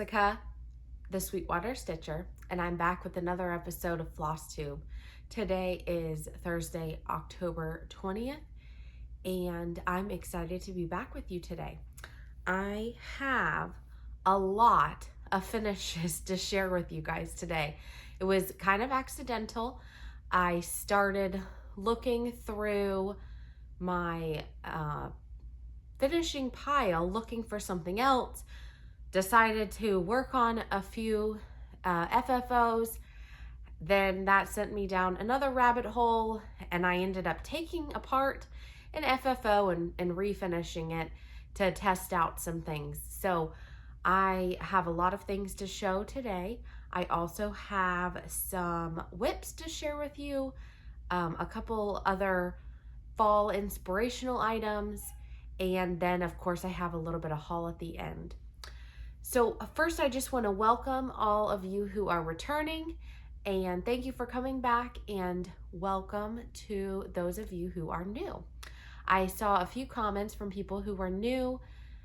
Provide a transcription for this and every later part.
Jessica, the Sweetwater Stitcher, and I'm back with another episode of Flosstube. Today is Thursday, October 20th, and I'm excited to be back with you today. I have a lot of finishes to share with you guys today. It was kind of accidental. I started looking through my finishing pile, looking for something else, decided to work on a few FFOs. Then that sent me down another rabbit hole, and I ended up taking apart an FFO and refinishing it to test out some things. So I have a lot of things to show today. I also have some whips to share with you, a couple other fall inspirational items, and then of course I have a little bit of haul at the end. So first, I just want to welcome all of you who are returning, and thank you for coming back, and welcome to those of you who are new. I saw a few comments from people who were new.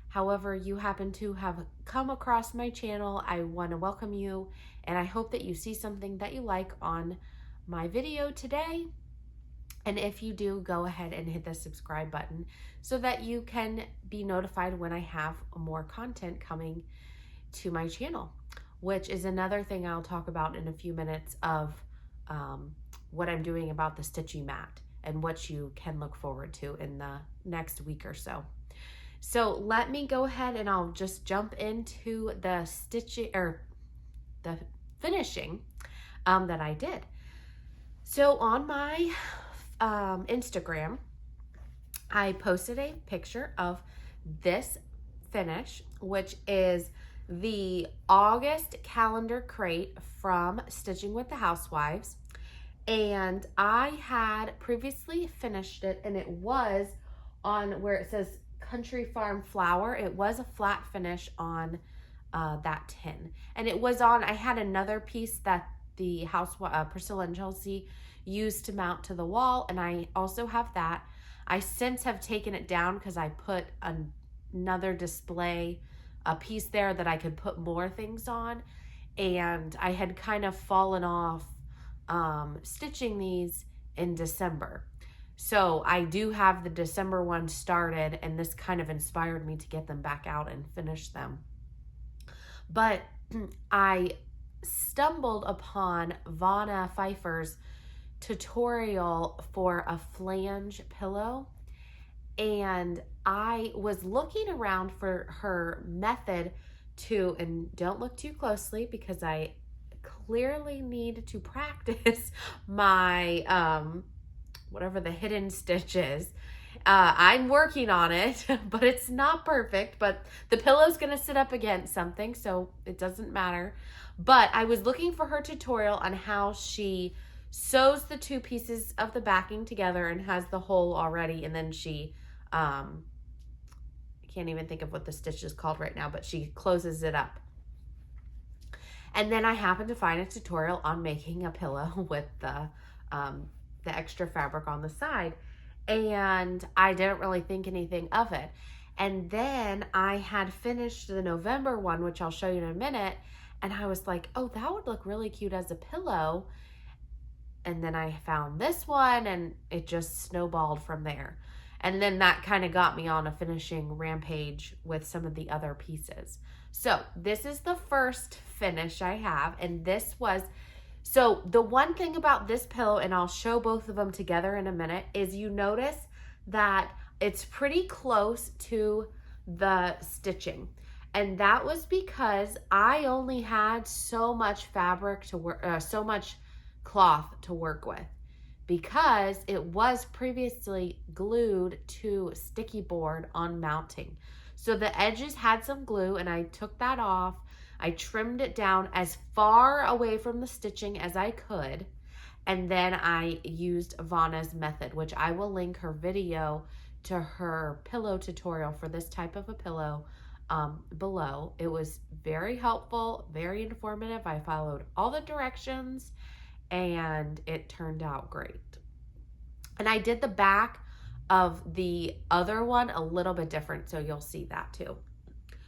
However, you happen to have come across my channel. I want to welcome you, and I hope that you see something that you like on my video today. And if you do, go ahead and hit the subscribe button so that you can be notified when I have more content coming to my channel, which is another thing I'll talk about in a few minutes of what I'm doing about the stitching mat and what you can look forward to in the next week or so. So let me go ahead and I'll just jump into the stitching or the finishing that I did. So on my Instagram, I posted a picture of this finish, which is the August calendar crate from Stitching with the Housewives. And I had previously finished it, and it was on where it says Country Farm Flower. It was a flat finish on that tin. And it was on, I had another piece that the Priscilla and Chelsea used to mount to the wall, and I also have that. I since have taken it down because I put another display, a piece there that I could put more things on, and I had kind of fallen off stitching these in December. So I do have the December one started, and this kind of inspired me to get them back out and finish them. But I stumbled upon Vonna Pfeiffer's tutorial for a flange pillow, and I was looking around for her method to, and don't look too closely because I clearly need to practice my whatever the hidden stitch is. I'm working on it, but it's not perfect, but the pillow's gonna sit up against something, so it doesn't matter. But I was looking for her tutorial on how she sews the two pieces of the backing together and has the hole already, and then she I can't even think of what the stitch is called right now, but she closes it up. And then I happened to find a tutorial on making a pillow with the extra fabric on the side, and I didn't really think anything of it. And then I had finished the November one, which I'll show you in a minute, and I was like, oh, that would look really cute as a pillow. And then I found this one, and it just snowballed from there. And then that kind of got me on a finishing rampage with some of the other pieces. So this is the first finish I have, and this was, so the one thing about this pillow, and I'll show both of them together in a minute, is you notice that it's pretty close to the stitching. And that was because I only had so much fabric to work, so much cloth to work with, because it was previously glued to sticky board on mounting. So the edges had some glue, and I took that off. I trimmed it down as far away from the stitching as I could, and then I used Vonna's method, which I will link her video to her pillow tutorial for this type of a pillow below. It was very helpful, very informative. I followed all the directions, and it turned out great. And I did the back of the other one a little bit different, so you'll see that too.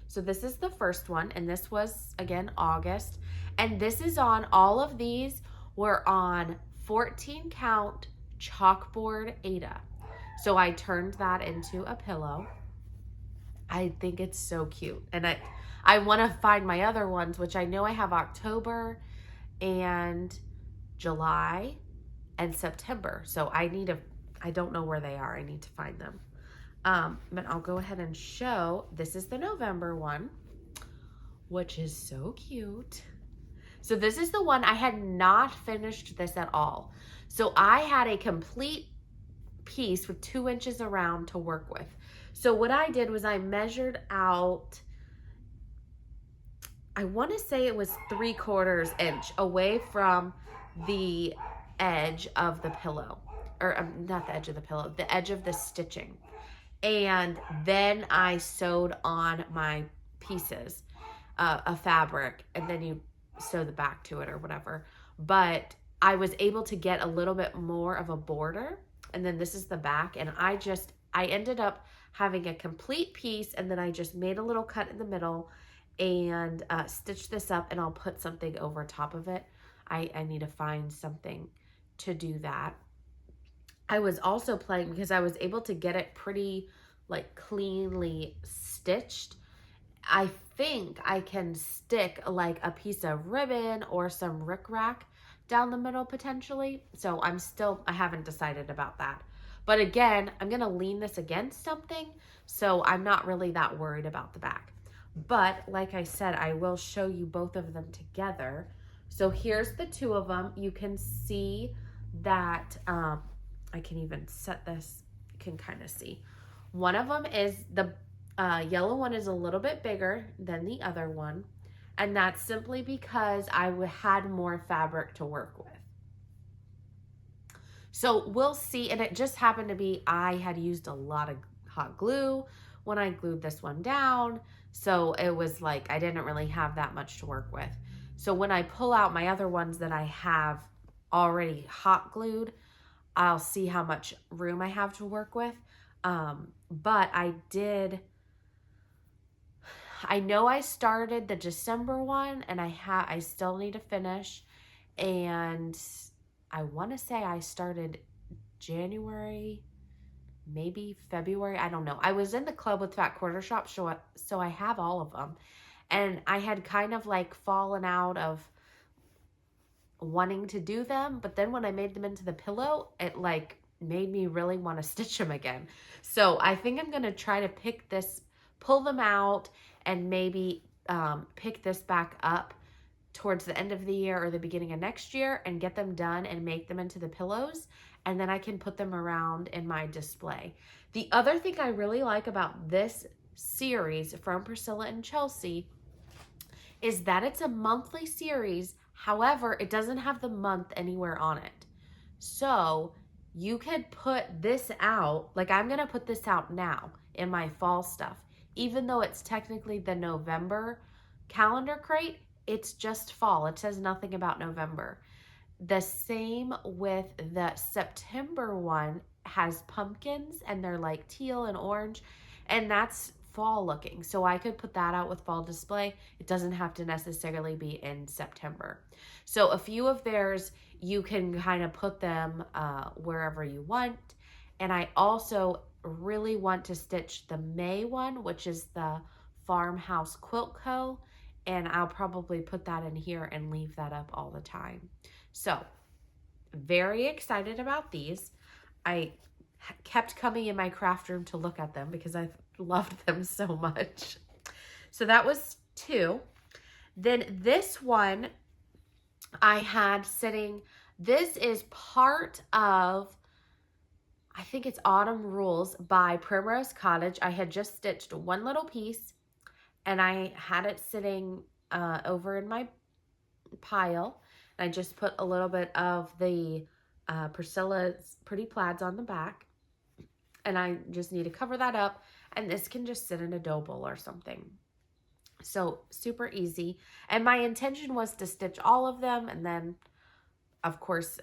So this is the first one, and this was, again, August. And this is on, all of these were on 14 count chalkboard Aida. So I turned that into a pillow. I think it's so cute. And I want to find my other ones, which I know I have October and July and September. So I don't know where they are. I need to find them. But I'll go ahead and show, this is the November one, which is so cute. So this is the one, I had not finished this at all. So I had a complete piece with 2 inches around to work with. So what I did was I measured out, I want to say it was 3/4 inch away from the edge of the pillow, or not the edge of the pillow, the edge of the stitching. And then I sewed on my pieces of fabric, and then you sew the back to it or whatever. But I was able to get a little bit more of a border, and then this is the back, and I ended up having a complete piece, and then I just made a little cut in the middle and stitched this up, and I'll put something over top of it. I need to find something to do that. I was also playing because I was able to get it pretty like cleanly stitched. I think I can stick like a piece of ribbon or some rickrack down the middle potentially. So I haven't decided about that. But again, I'm going to lean this against something, so I'm not really that worried about the back. But like I said, I will show you both of them together. So here's the 2 of them. You can see that I can even set this, you can kind of see. One of them is the yellow one is a little bit bigger than the other one. And that's simply because I had more fabric to work with. So we'll see. And it just happened to be, I had used a lot of hot glue when I glued this one down. So it was like, I didn't really have that much to work with. So when I pull out my other ones that I have already hot glued, I'll see how much room I have to work with. But I know I started the December one, and I still need to finish. And I want to say I started January, maybe February. I don't know. I was in the club with Fat Quarter Shop, so I have all of them. And I had kind of like fallen out of wanting to do them, but then when I made them into the pillow, it like made me really want to stitch them again. So I think I'm going to try to pull them out, and maybe pick this back up towards the end of the year or the beginning of next year and get them done and make them into the pillows, and then I can put them around in my display. The other thing I really like about this series from Priscilla and Chelsea is that it's a monthly series. However, it doesn't have the month anywhere on it. So you could put this out, like I'm going to put this out now in my fall stuff. Even though it's technically the November calendar crate, it's just fall. It says nothing about November. The same with the September one, has pumpkins, and they're like teal and orange, and that's fall looking. So I could put that out with fall display. It doesn't have to necessarily be in September. So a few of theirs, you can kind of put them wherever you want. And I also really want to stitch the May one, which is the Farmhouse Quilt Co. And I'll probably put that in here and leave that up all the time. So very excited about these. I kept coming in my craft room to look at them because I loved them so much. So that was 2. Then this one I had sitting, this is part of, I think it's Autumn Rules by Primrose Cottage. I had just stitched one little piece, and I had it sitting over in my pile. And I just put a little bit of the Priscilla's Pretty Plaids on the back. And I just need to cover that up. And this can just sit in a dough bowl or something. So super easy. And my intention was to stitch all of them. And then, of course,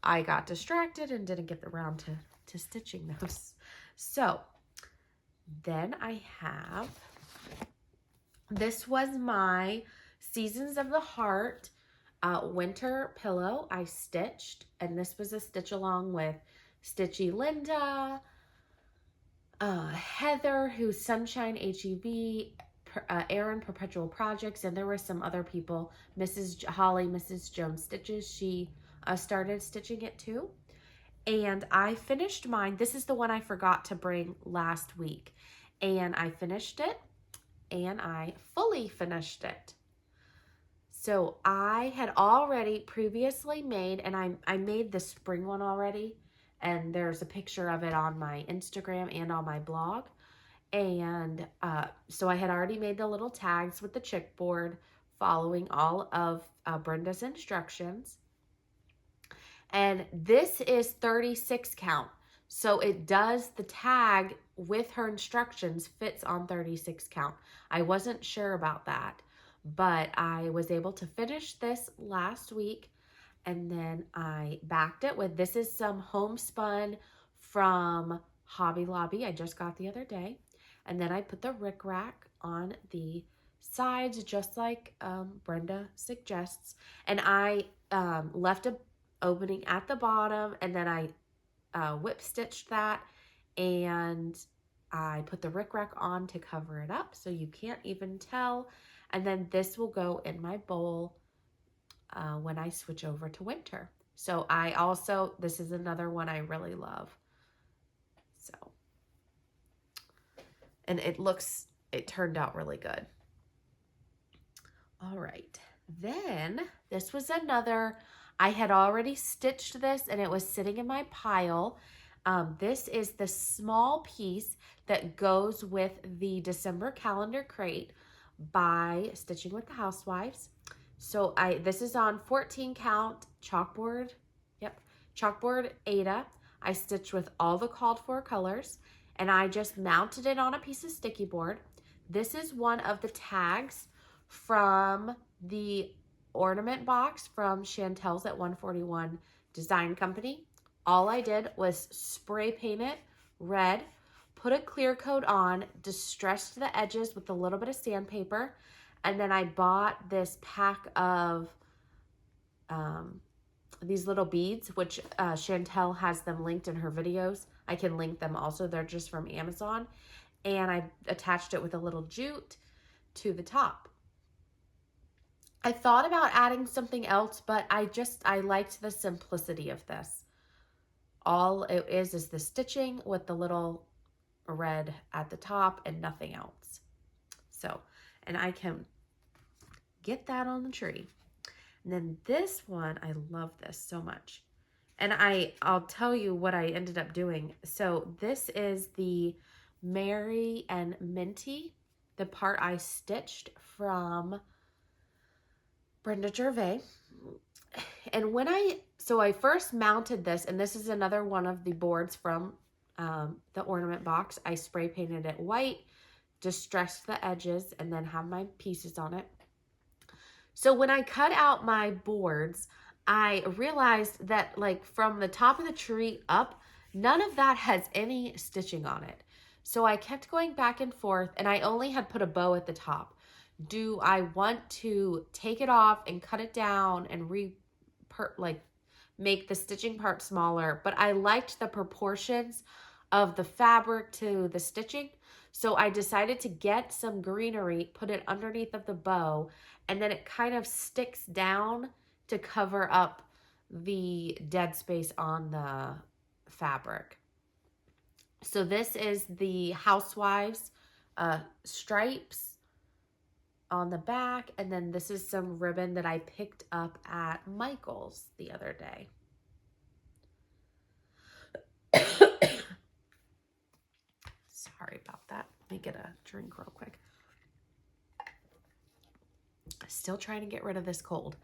I got distracted and didn't get around to stitching those. So then I have This was my Seasons of the Heart winter pillow I stitched, and this was a stitch along with Stitchy Linda, Heather, who's Sunshine HEB, Erin Perpetual Projects, and there were some other people. Mrs. Holly, Mrs. Jones Stitches, she started stitching it too. And I finished mine. This is the one I forgot to bring last week. And I finished it, and I fully finished it. So I had already previously made, and I made the spring one already, and there's a picture of it on my Instagram and on my blog. And so I had already made the little tags with the chipboard following all of Brenda's instructions. And this is 36 count. So it does, the tag with her instructions fits on 36 count. I wasn't sure about that, but I was able to finish this last week, and then I backed it with, this is some homespun from Hobby Lobby I just got the other day. And then I put the rickrack on the sides, just like Brenda suggests. And I left a opening at the bottom, and then I whip stitched that, and I put the rickrack on to cover it up so you can't even tell. And then this will go in my bowl when I switch over to winter. So I also, this is another one I really love. So, and it turned out really good. All right, then this was another, I had already stitched this and it was sitting in my pile. This is the small piece that goes with the December calendar crate by Stitching with the Housewives. So this is on 14 count chalkboard. Yep, chalkboard Ada. I stitched with all the called for colors, and I just mounted it on a piece of sticky board. This is one of the tags from the ornament box from Chantel's at 141 Design Company. All I did was spray paint it red, put a clear coat on, distressed the edges with a little bit of sandpaper, and then I bought this pack of these little beads, which Chantel has them linked in her videos. I can link them also. They're just from Amazon. And I attached it with a little jute to the top. I thought about adding something else, but I liked the simplicity of this. All it is the stitching with the little red at the top and nothing else. So, and I can get that on the tree. And then this one, I love this so much. And I'll tell you what I ended up doing. So this is the Mary and Minty, the part I stitched from Brenda Gervais. And when I first mounted this, and this is another one of the boards from the ornament box. I spray painted it white, distressed the edges, and then have my pieces on it. So when I cut out my boards, I realized that like from the top of the tree up, none of that has any stitching on it. So I kept going back and forth, and I only had put a bow at the top. Do I want to take it off and cut it down and make the stitching part smaller? But I liked the proportions of the fabric to the stitching. So I decided to get some greenery, put it underneath of the bow, and then it kind of sticks down to cover up the dead space on the fabric. So this is the Housewives stripes on the back, and then this is some ribbon that I picked up at Michael's the other day. Sorry about that. Let me get a drink real quick. Still trying to get rid of this cold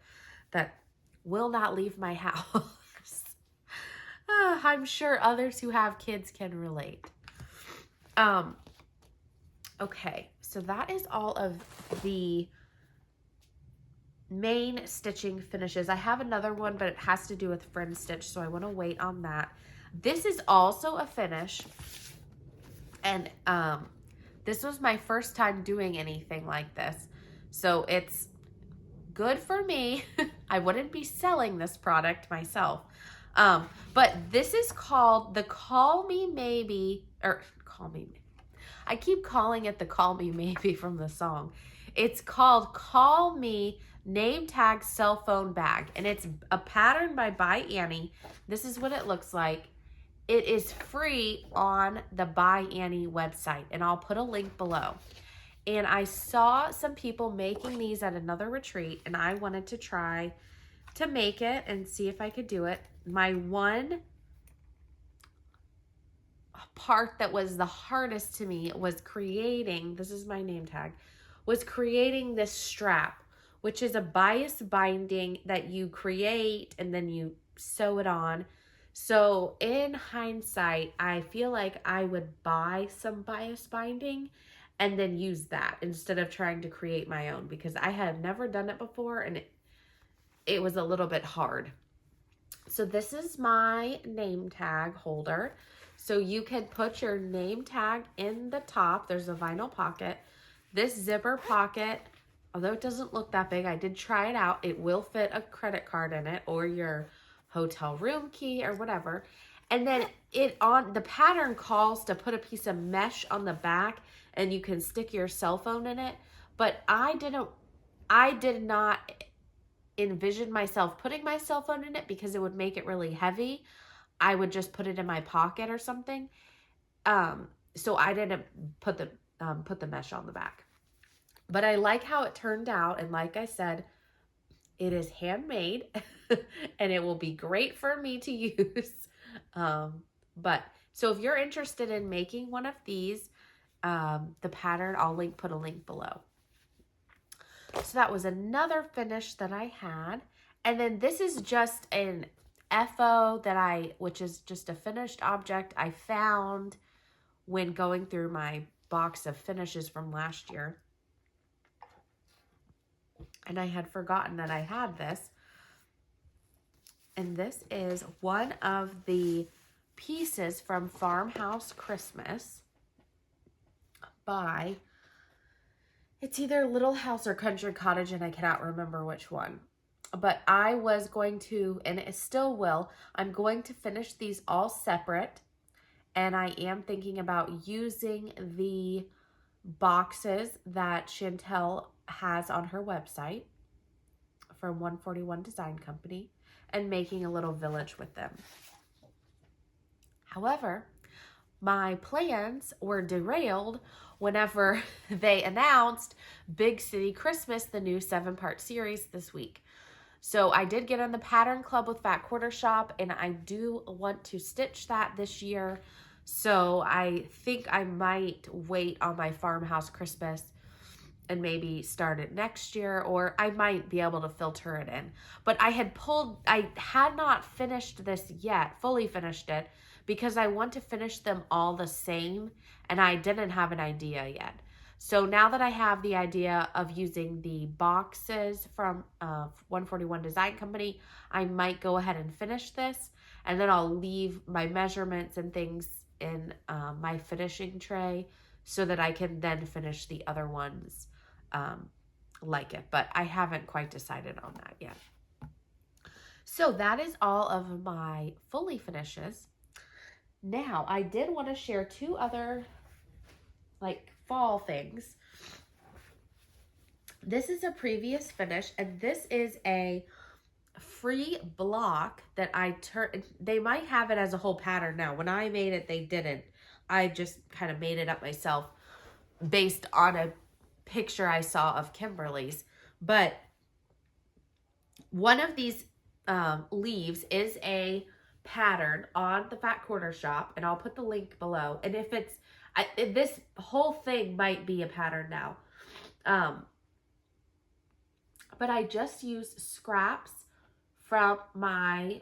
that will not leave my house. I'm sure others who have kids can relate. Okay, so that is all of the main stitching finishes. I have another one, but it has to do with friend stitch, so I want to wait on that. This is also a finish, and This was my first time doing anything like this. So it's good for me. I wouldn't be selling this product myself. But this is called the Call Me Maybe, or Call Me Maybe. I keep calling it the Call Me Maybe from the song. It's called Call Me Name Tag Cell Phone Bag. And it's a pattern by byAnnie. This is what it looks like. It is free on the byAnnie website. And I'll put a link below. And I saw some people making these at another retreat. And I wanted to try to make it and see if I could do it. My one part that was the hardest to me was creating, this is my name tag, was creating this strap, which is a bias binding that you create and then you sew it on. So in hindsight, I feel like I would buy some bias binding and then use that instead of trying to create my own, because I had never done it before and it was a little bit hard. So this is my name tag holder. So you can put your name tag in the top. There's a vinyl pocket. This zipper pocket, although it doesn't look that big, I did try it out. It will fit a credit card in it or your hotel room key or whatever. And then the pattern calls to put a piece of mesh on the back and you can stick your cell phone in it. But I did not envision myself putting my cell phone in it because it would make it really heavy. I would just put it in my pocket or something. So I didn't put the mesh on the back. But I like how it turned out, and like I said, it is handmade and it will be great for me to use. But so if you're interested in making one of these, the pattern, I'll put a link below. So that was another finish that I had. And then this is just an FO which is just a finished object I found when going through my box of finishes from last year. And I had forgotten that I had this. And this is one of the pieces from Farmhouse Christmas by, it's either Little House or Country Cottage, and I cannot remember which one. But I was going to, and it still will, I'm going to finish these all separate. And I am thinking about using the boxes that Chantel has on her website from 141 Design Company and making a little village with them. However, my plans were derailed whenever they announced Big City Christmas, the new 7-part series this week. So I did get on the pattern club with Fat Quarter Shop, and I do want to stitch that this year. So I think I might wait on my Farmhouse Christmas and maybe start it next year, or I might be able to filter it in. But I had not finished this yet, fully finished it, because I want to finish them all the same, and I didn't have an idea yet. So now that I have the idea of using the boxes from 141 Design Company, I might go ahead and finish this, and then I'll leave my measurements and things in my finishing tray so that I can then finish the other ones like it. But I haven't quite decided on that yet. So that is all of my fully finishes. Now, I did want to share two other fall things. This is a previous finish, and this is a free block that I turned. They might have it as a whole pattern now. When I made it, they didn't. I just kind of made it up myself based on a picture I saw of Kimberly's. But one of these leaves is a pattern on the Fat Quarter Shop, and I'll put the link below. And if this whole thing might be a pattern now. But I just used scraps from my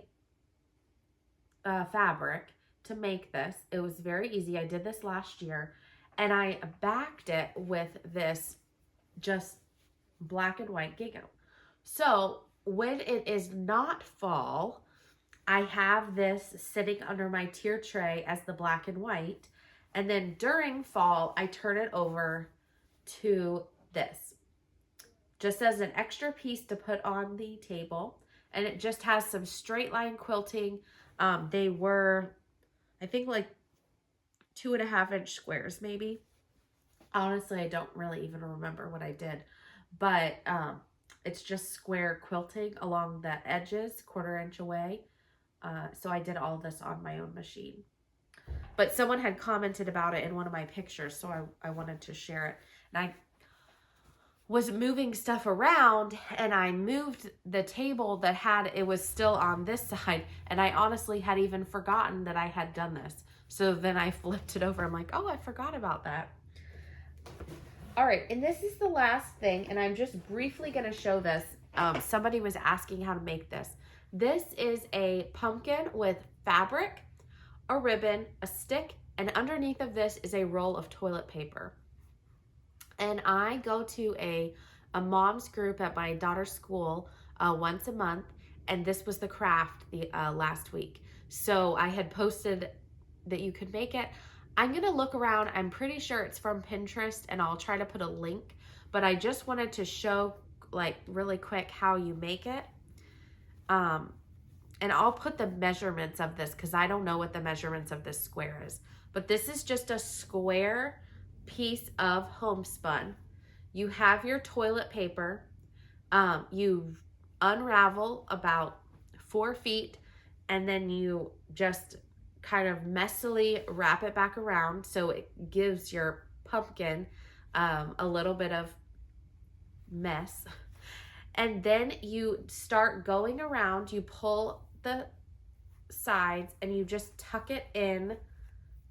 fabric to make this. It was very easy. I did this last year, and I backed it with this just black and white gingham. So when it is not fall, I have this sitting under my tier tray as the black and white, And then during fall, I turn it over to this, just as an extra piece to put on the table. And it just has some straight line quilting. They were, I think, like 2.5-inch squares, maybe. Honestly, I don't really even remember what I did, but it's just square quilting along the edges, 1/4 inch away. So I did all this on my own machine. But someone had commented about it in one of my pictures, so I wanted to share it. And I was moving stuff around, and I moved the table that it was still on this side, and I honestly had even forgotten that I had done this. So then I flipped it over. I'm like, oh, I forgot about that. All right, and this is the last thing, and I'm just briefly going to show this. Somebody was asking how to make this. This is a pumpkin with fabric, a ribbon, a stick, and underneath of this is a roll of toilet paper. And I go to a mom's group at my daughter's school once a month, and this was the craft last week. So I had posted that you could make it. I'm going to look around. I'm pretty sure it's from Pinterest, and I'll try to put a link, but I just wanted to show like really quick how you make it. And I'll put the measurements of this because I don't know what the measurements of this square is, but this is just a square piece of homespun. You have your toilet paper. You unravel about 4 feet, and then you just kind of messily wrap it back around so it gives your pumpkin a little bit of mess. And then you start going around, you pull the sides, and you just tuck it in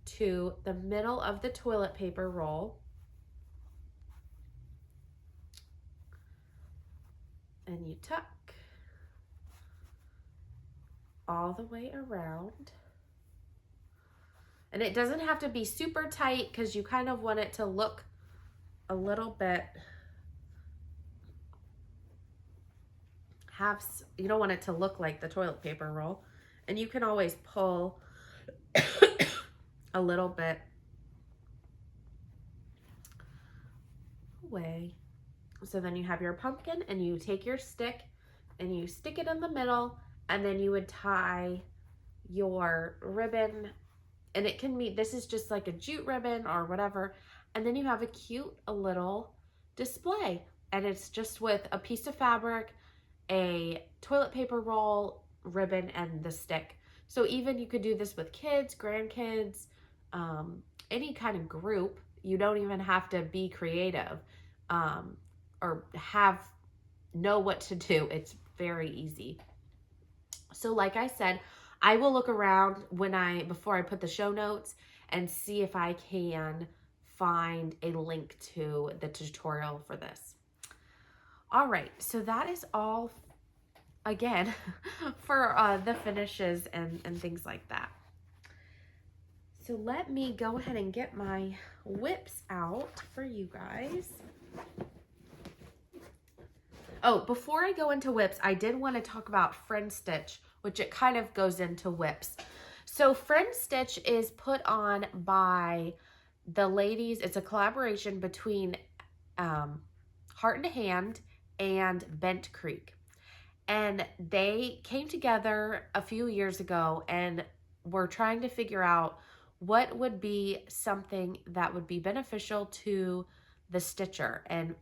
to the middle of the toilet paper roll. And you tuck all the way around. And it doesn't have to be super tight because you kind of want it to look a little bit, you don't want it to look like the toilet paper roll. And you can always pull a little bit away. So then you have your pumpkin, and you take your stick and you stick it in the middle, and then you would tie your ribbon, and it can be, this is just like a jute ribbon or whatever, and then you have a cute little display, and it's just with a piece of fabric, a toilet paper roll, ribbon, and the stick. So even you could do this with kids, grandkids, any kind of group. You don't even have to be creative or know what to do. It's very easy. So like I said, I will look around before I put the show notes and see if I can find a link to the tutorial for this. All right, so that is all, again, for the finishes and things like that. So let me go ahead and get my whips out for you guys. Oh, before I go into whips, I did want to talk about friend stitch, which it kind of goes into whips. So friend stitch is put on by the ladies. It's a collaboration between Heart and Hand and Bent Creek. And they came together a few years ago and were trying to figure out what would be something that would be beneficial to the stitcher and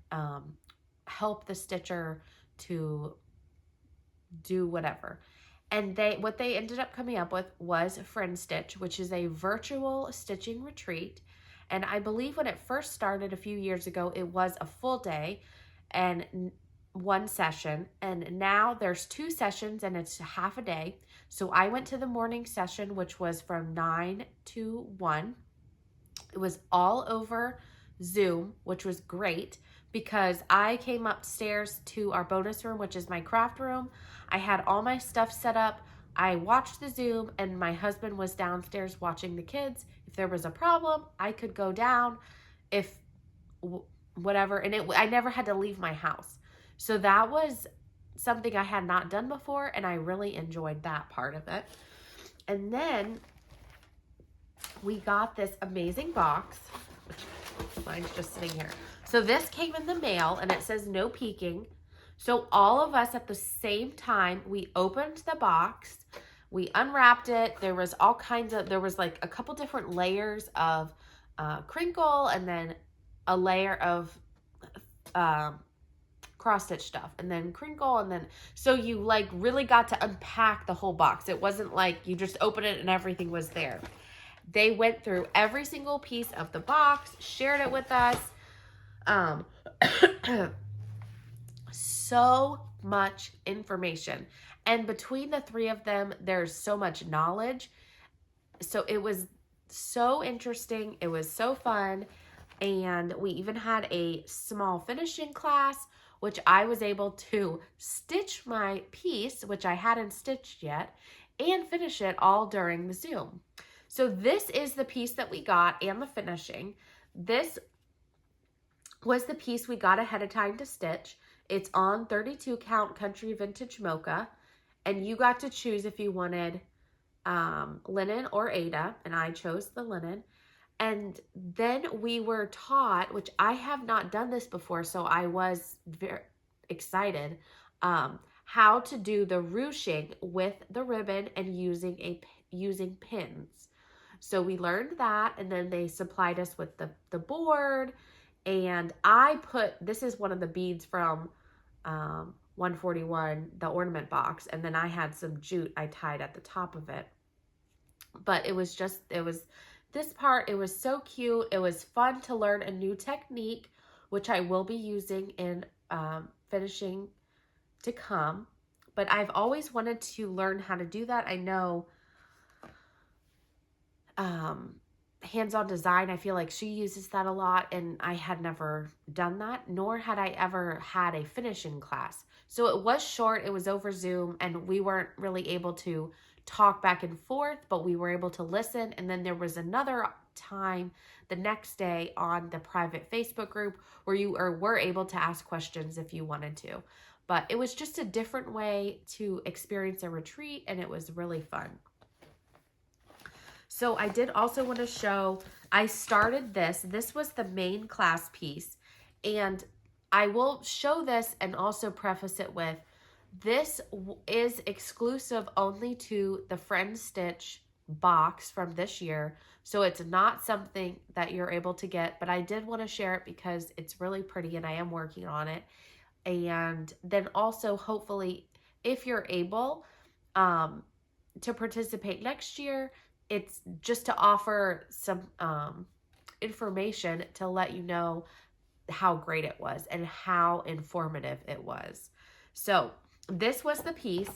help the stitcher to do whatever. And what they ended up coming up with was Friend Stitch, which is a virtual stitching retreat. And I believe when it first started a few years ago, it was a full day and one session. And now there's 2 sessions and it's half a day. So I went to the morning session, which was from 9 to 1. It was all over Zoom, which was great because I came upstairs to our bonus room, which is my craft room. I had all my stuff set up. I watched the Zoom, and my husband was downstairs watching the kids. If there was a problem, I could go down, whatever. And I never had to leave my house. So that was something I had not done before, and I really enjoyed that part of it. And then we got this amazing box, which mine's just sitting here. So this came in the mail and it says no peeking. So all of us at the same time, we opened the box, we unwrapped it. There was all kinds of, there was like a couple different layers of crinkle and then a layer of cross stitch stuff and then crinkle, and then so you like really got to unpack the whole box. It wasn't like you just open it and everything was there. They went through every single piece of the box, shared it with us. So much information, and between the three of them there's so much knowledge. So it was so interesting, it was so fun, and we even had a small finishing class, which I was able to stitch my piece, which I hadn't stitched yet, and finish it all during the Zoom. So this is the piece that we got and the finishing. This was the piece we got ahead of time to stitch. It's on 32 count country vintage mocha, and you got to choose if you wanted linen or Aida, and I chose the linen. And then we were taught, which I have not done this before, so I was very excited, how to do the ruching with the ribbon and using pins. So we learned that, and then they supplied us with the board, and this is one of the beads from 141, the ornament box, and then I had some jute I tied at the top of it. But this part, it was so cute. It was fun to learn a new technique, which I will be using in finishing to come. But I've always wanted to learn how to do that. I know hands-on design, I feel like she uses that a lot, and I had never done that, nor had I ever had a finishing class. So it was short, it was over Zoom, and we weren't really able to talk back and forth, but we were able to listen. And then there was another time the next day on the private Facebook group where you were able to ask questions if you wanted to. But it was just a different way to experience a retreat, and it was really fun. So I did also want to show, I started this. This was the main class piece, and I will show this and also preface it with, this is exclusive only to the Friend Stitch box from this year. So it's not something that you're able to get, but I did want to share it because it's really pretty and I am working on it. And then also, hopefully, if you're able to participate next year, it's just to offer some information to let you know how great it was and how informative it was. So this was the piece,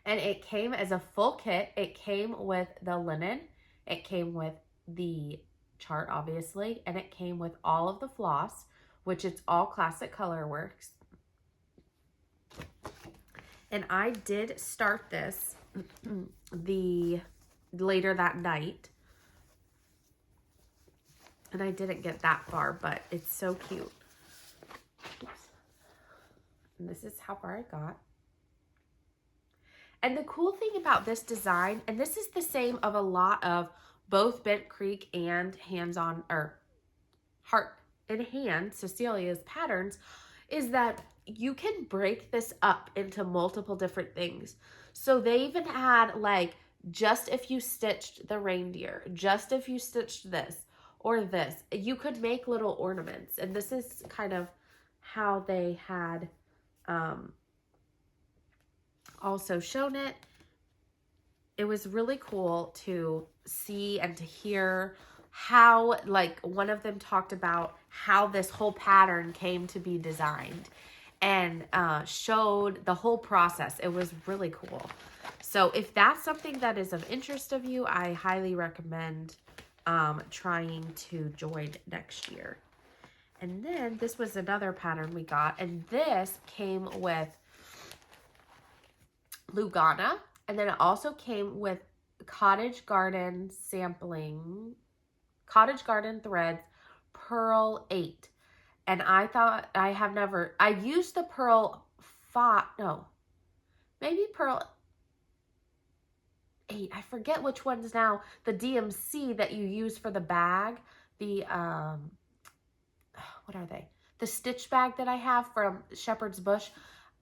and it came as a full kit. It came with the linen, it came with the chart, obviously, and it came with all of the floss, which it's all Classic Colorworks. And I did start this later that night, and I didn't get that far, but it's so cute. Oops. And this is how far I got. And the cool thing about this design, and this is the same of a lot of both Bent Creek and hands-on, or Heart in Hand, Cecilia's patterns, is that you can break this up into multiple different things. So they even had like, just if you stitched the reindeer, just if you stitched this or this, you could make little ornaments. And this is kind of how they had also shown it. It was really cool to see and to hear how, like, one of them talked about how this whole pattern came to be designed and showed the whole process. It was really cool. So if that's something that is of interest of you, I highly recommend trying to join next year. And then this was another pattern we got, and this came with Lugana, and then it also came with Cottage Garden sampling, Cottage Garden threads, Pearl 8. And I thought, I used the Pearl 5, no, maybe Pearl 8. I forget which ones now. The DMC that you use for the bag. The, what are they? The stitch bag that I have from Shepherd's Bush.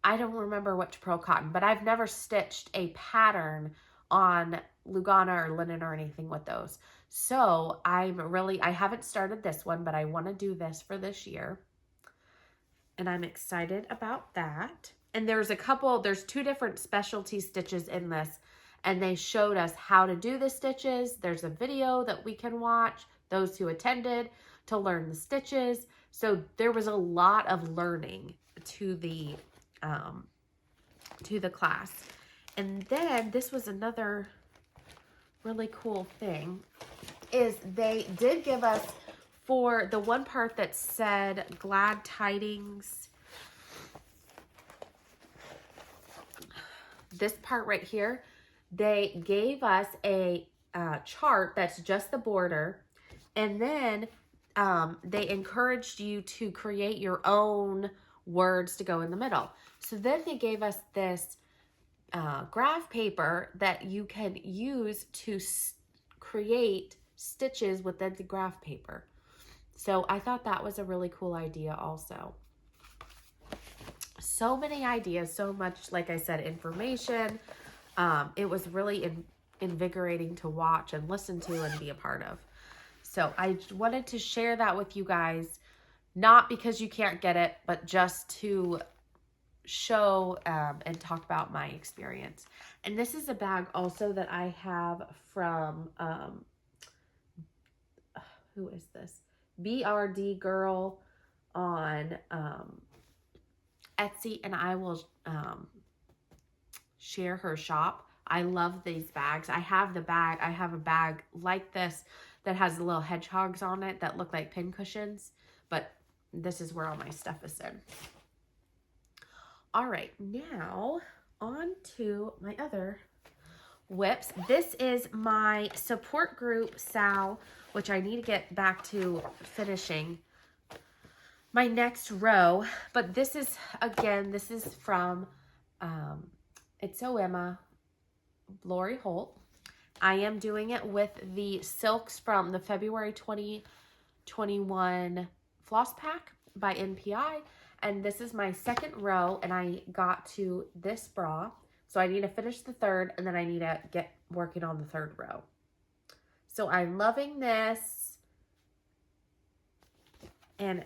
I don't remember which Pearl Cotton, but I've never stitched a pattern on Lugana or linen or anything with those. So I haven't started this one, but I want to do this for this year. And I'm excited about that. And there's 2 different specialty stitches in this. And they showed us how to do the stitches. There's a video that we can watch, those who attended, to learn the stitches. So there was a lot of learning to the class. And then this was another really cool thing, is they did give us, for the one part that said glad tidings, this part right here, they gave us a chart that's just the border, and then they encouraged you to create your own words to go in the middle. So then they gave us this graph paper that you can use to create stitches within the graph paper. So I thought that was a really cool idea also. So many ideas, so much, like I said, information. It was really invigorating to watch and listen to and be a part of. So I wanted to share that with you guys, not because you can't get it, but just to show and talk about my experience. And this is a bag also that I have from, who is this? BRD Girl on Etsy, and I will share her shop. I love these bags. I have a bag like this that has little hedgehogs on it that look like pin cushions, but this is where all my stuff is in. All right, now on to my other whips. This is my support group, Sal, which I need to get back to finishing my next row. But this is, again, this is from It's So Emma, Lori Holt. I am doing it with the silks from the February 2021 Floss Pack by NPI. And this is my second row, and I got to this bra. So I need to finish the third, and then I need to get working on the third row. So I'm loving this. And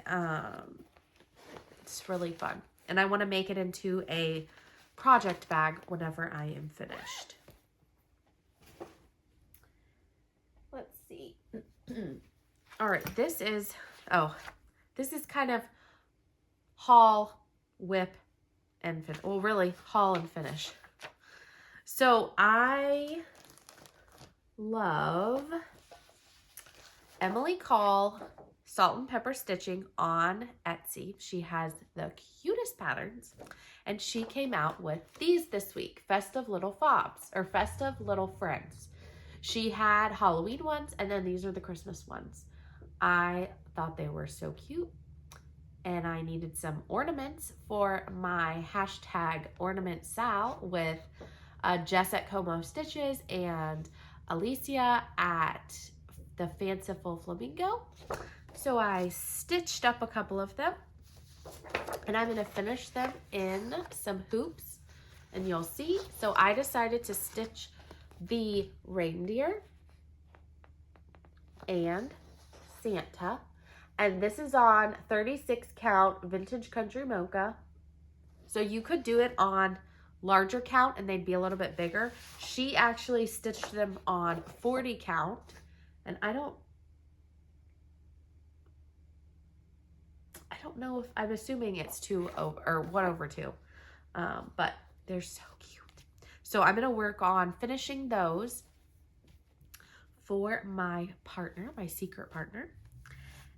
it's really fun. And I want to make it into a project bag whenever I am finished. Let's see. All right, this is kind of haul, whip, and finish. Well, really, haul and finish. So I love Emily Call Salt and Pepper Stitching on Etsy. She has the cutest patterns, and she came out with these this week, Festive Little Fobs, or Festive Little Friends. She had Halloween ones, and then these are the Christmas ones. I thought they were so cute, and I needed some ornaments for my hashtag ornament Sal with Jess at Como Stitches and Alicia at the Fanciful Flamingo. So I stitched up a couple of them, and I'm going to finish them in some hoops, and you'll see. So I decided to stitch the reindeer and Santa, and this is on 36 count Vintage Country Mocha. So you could do it on larger count and they'd be a little bit bigger. She actually stitched them on 40 count, and I don't know if, I'm assuming it's 2 over, or 1 over 2, but they're so cute. So I'm going to work on finishing those for my partner, my secret partner.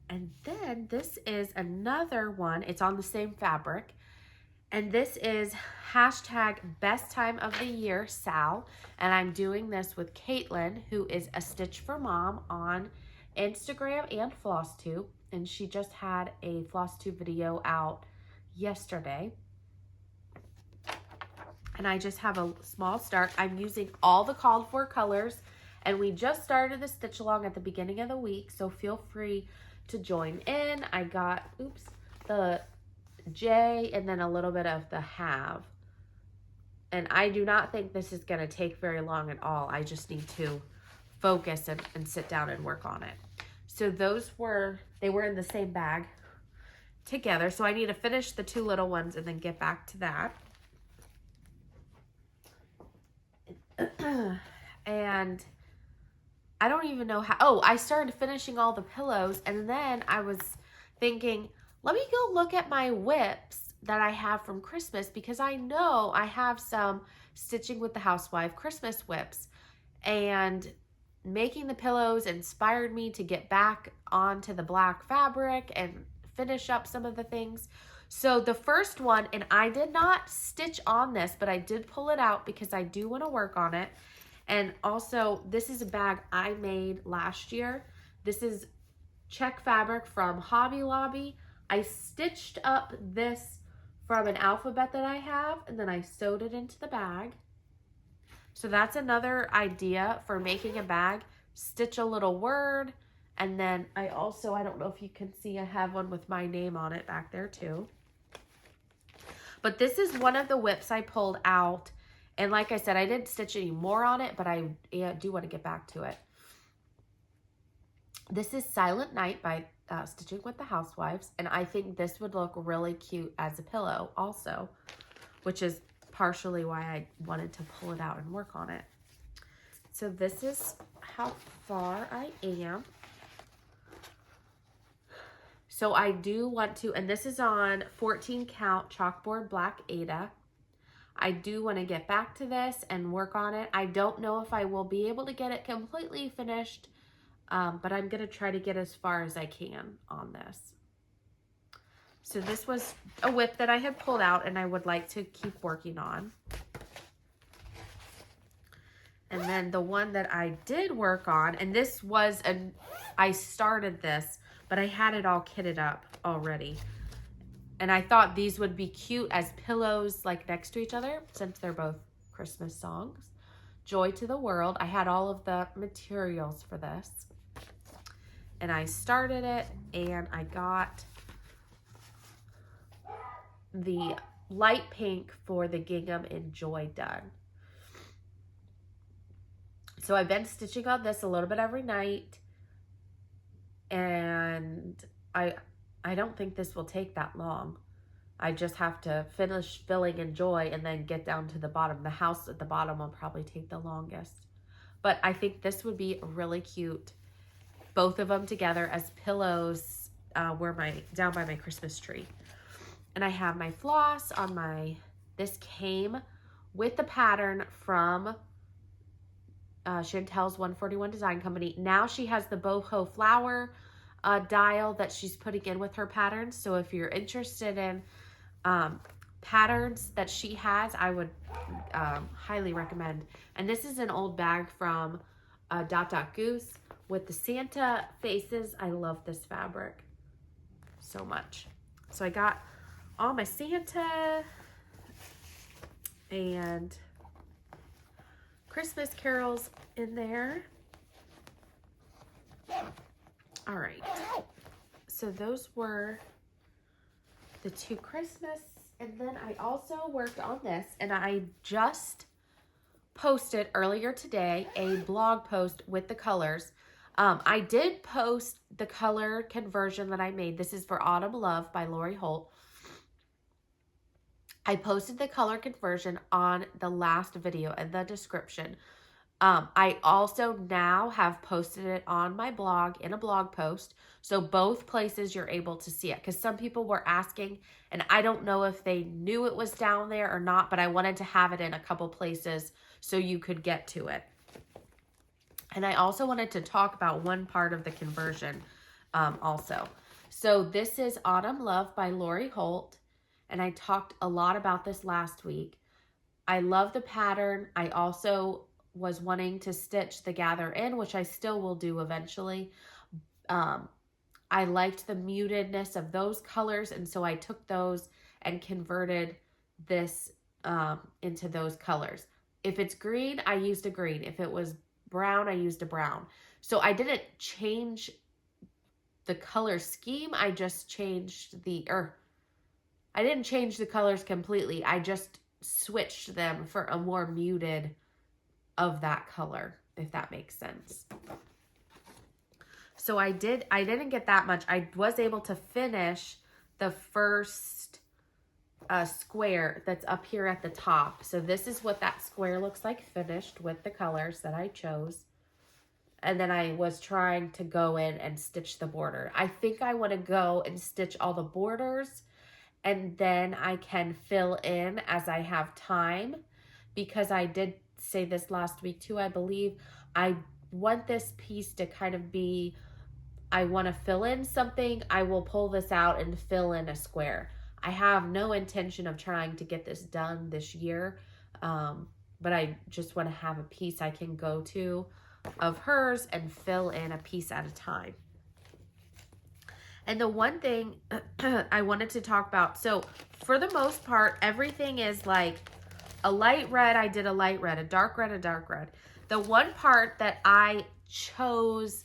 And then this is another one. It's on the same fabric. And this is hashtag best time of the year, Sal. And I'm doing this with Caitlin, who is a Stitch for Mom on Instagram and Flosstube. And she just had a Flosstube video out yesterday. And I just have a small start. I'm using all the called for colors, and we just started the stitch along at the beginning of the week, so feel free to join in. I got, the J and then a little bit of the have. And I do not think this is going to take very long at all. I just need to focus and sit down and work on it. So they were in the same bag together. So I need to finish the two little ones and then get back to that. And I don't even know how. Oh, I started finishing all the pillows, and then I was thinking, let me go look at my whips that I have from Christmas, because I know I have some Stitching with the Housewife Christmas whips, and making the pillows inspired me to get back onto the black fabric and finish up some of the things. So the first one, and I did not stitch on this, but I did pull it out because I do want to work on it. And also, this is a bag I made last year. This is check fabric from Hobby Lobby. I stitched up this from an alphabet that I have, and then I sewed it into the bag. So that's another idea for making a bag. Stitch a little word, and then I don't know if you can see, I have one with my name on it back there too. But this is one of the whips I pulled out. And like I said, I didn't stitch any more on it, but I do want to get back to it. This is Silent Night by Stitching with the Housewives. And I think this would look really cute as a pillow also, which is partially why I wanted to pull it out and work on it. So this is how far I am. So I do want to, and this is on 14 count chalkboard black Ada. I do want to get back to this and work on it. I don't know if I will be able to get it completely finished, but I'm going to try to get as far as I can on this. So this was a whip that I had pulled out and I would like to keep working on. And then the one that I did work on, and this was I started this, but I had it all kitted up already. And I thought these would be cute as pillows, like next to each other, since they're both Christmas songs. Joy to the World. I had all of the materials for this. And I started it, and I got the light pink for the gingham and Joy done. So I've been stitching on this a little bit every night. And I don't think this will take that long. I just have to finish filling in Joy and then get down to the bottom. The house at the bottom will probably take the longest. But I think this would be really cute. Both of them together as pillows down by my Christmas tree. And I have my floss on this came with the pattern from Chantel's 141 Design Company. Now she has the boho flower dial that she's putting in with her patterns. So if you're interested in patterns that she has, I would highly recommend. And this is an old bag from Goose with the Santa faces. I love this fabric so much. So I got all my Santa and Christmas carols in there. All right, so those were the two Christmas, and then I also worked on this, and I just posted earlier today a blog post with the colors. I did post the color conversion that I made. This is for Autumn Love by Lori Holt. I posted the color conversion on the last video in the description. I also now have posted it on my blog in a blog post. So both places you're able to see it, because some people were asking, and I don't know if they knew it was down there or not, but I wanted to have it in a couple places so you could get to it. And I also wanted to talk about one part of the conversion also. So this is Autumn Love by Lori Holt, and I talked a lot about this last week. I love the pattern. I also was wanting to stitch the gather in, which I still will do eventually. I liked the mutedness of those colors, and so I took those and converted this into those colors. If it's green, I used a green. If it was brown, I used a brown. So I didn't change the color scheme. I just changed I didn't change the colors completely. I just switched them for a more muted of that color, if that makes sense. So I didn't get that much. I was able to finish the first square that's up here at the top. So this is what that square looks like finished with the colors that I chose. And then I was trying to go in and stitch the border. I think I want to go and stitch all the borders, and then I can fill in as I have time, because I did say this last week too, I believe. I want this piece to kind of be, I want to fill in something, I will pull this out and fill in a square. I have no intention of trying to get this done this year, but I just want to have a piece I can go to of hers and fill in a piece at a time. And the one thing I wanted to talk about, so for the most part, everything is like a light red, I did a light red, a dark red, a dark red. The one part that I chose,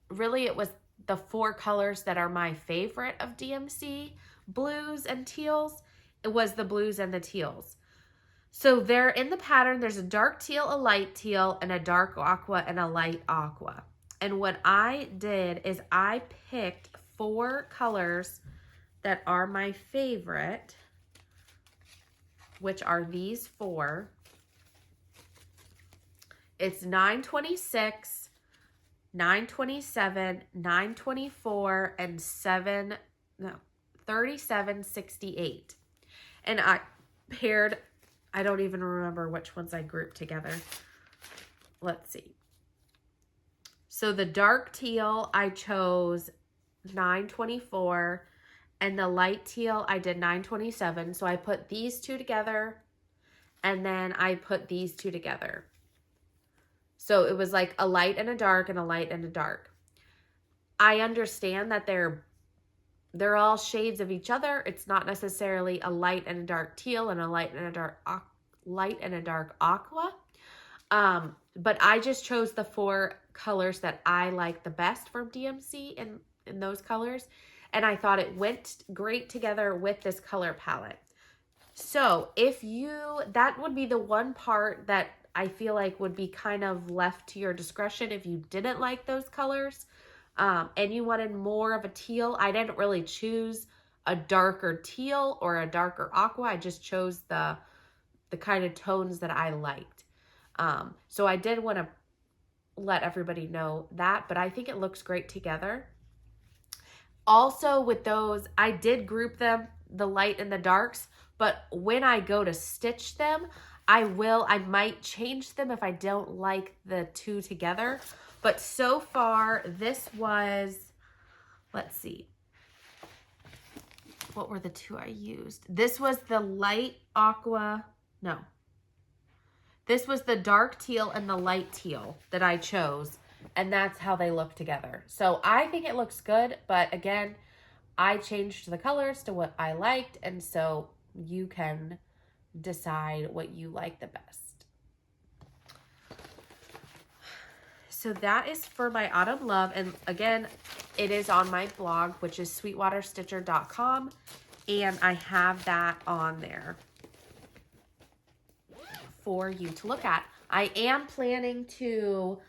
really it was the 4 colors that are my favorite of DMC, blues and teals. It was the blues and the teals. So there in the pattern, there's a dark teal, a light teal, and a dark aqua, and a light aqua. And what I did is I picked 4 colors that are my favorite, which are these 4. It's 926, 927, 924, and 3768. And I paired, I don't even remember which ones I grouped together. Let's see. So the dark teal, I chose 924, and the light teal, I did 927. So I put these 2 together, and then I put these 2 together. So it was like a light and a dark and a light and a dark. I understand that they're all shades of each other. It's not necessarily a light and a dark teal and a light and a dark aqua. But I just chose the 4 colors that I like the best from DMC in those colors. And I thought it went great together with this color palette. So that would be the one part that I feel like would be kind of left to your discretion if you didn't like those colors. And you wanted more of a teal. I didn't really choose a darker teal or a darker aqua. I just chose the kind of tones that I liked. So I did want to let everybody know that, but I think it looks great together. Also with those, I did group them, the light and the darks, but when I go to stitch them, I might change them if I don't like the 2 together. But so far, this was, let's see. What were the 2 I used? This was the light aqua. No. This was the dark teal and the light teal that I chose. And that's how they look together. So I think it looks good. But again, I changed the colors to what I liked. And so you can decide what you like the best. So that is for my autumn love. And again, it is on my blog, which is sweetwaterstitcher.com. And I have that on there for you to look at. I am planning to